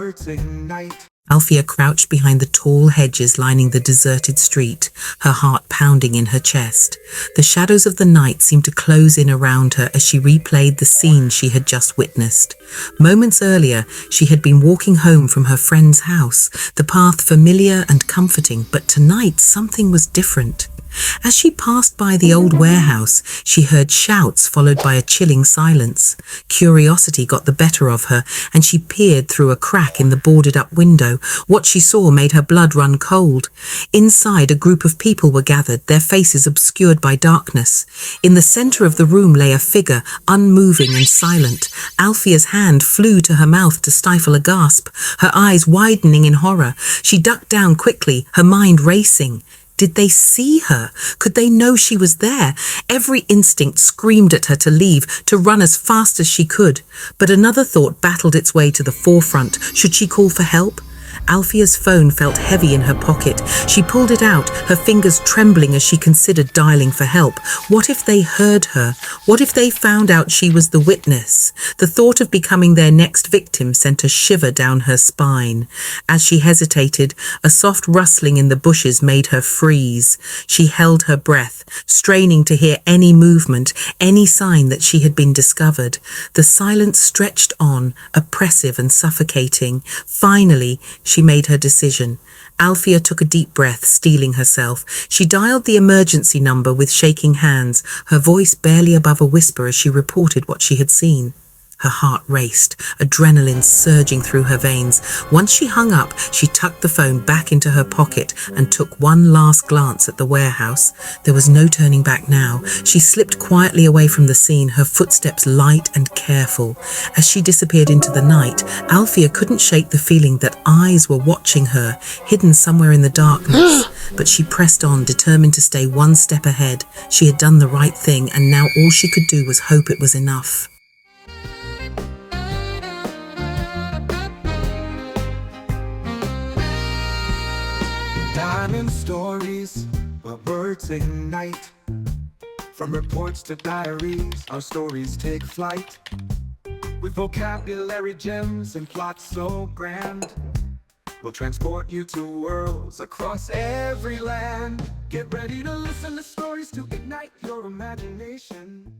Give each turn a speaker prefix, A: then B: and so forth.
A: birds ignite.
B: Althea crouched behind the tall hedges lining the deserted street, her heart pounding in her chest. The shadows of the night seemed to close in around her as she replayed the scene she had just witnessed. Moments earlier, she had been walking home from her friend's house, the path familiar and comforting, but tonight something was different. As she passed by the old warehouse, she heard shouts followed by a chilling silence. Curiosity got the better of her, and she peered through a crack in the boarded-up window. What she saw made her blood run cold. Inside, a group of people were gathered, their faces obscured by darkness. In the center of the room lay a figure, unmoving and silent. Althea's hand flew to her mouth to stifle a gasp, her eyes widening in horror. She ducked down quickly, her mind racing. Did they see her? Could they know she was there? Every instinct screamed at her to leave, to run as fast as she could. But another thought battled its way to the forefront. Should she call for help? Althea's phone felt heavy in her pocket. She pulled it out, her fingers trembling as she considered dialing for help. What if they heard her? What if they found out she was the witness? The thought of becoming their next victim sent a shiver down her spine. As she hesitated, a soft rustling in the bushes made her freeze. She held her breath, straining to hear any movement, any sign that she had been discovered. The silence stretched on, oppressive and suffocating. Finally, she made her decision. Althea took a deep breath, steeling herself. She dialed the emergency number with shaking hands, her voice barely above a whisper as she reported what she had seen. Her heart raced, adrenaline surging through her veins. Once she hung up, she tucked the phone back into her pocket and took one last glance at the warehouse. There was no turning back now. She slipped quietly away from the scene, her footsteps light and careful. As she disappeared into the night, Althea couldn't shake the feeling that eyes were watching her, hidden somewhere in the darkness. But she pressed on, determined to stay one step ahead. She had done the right thing, and now all she could do was hope it was enough.
A: Diamond stories where birds ignite. From reports to diaries, our stories take flight. With vocabulary gems and plots so grand, we'll transport you to worlds across every land. Get ready to listen to stories to ignite your imagination.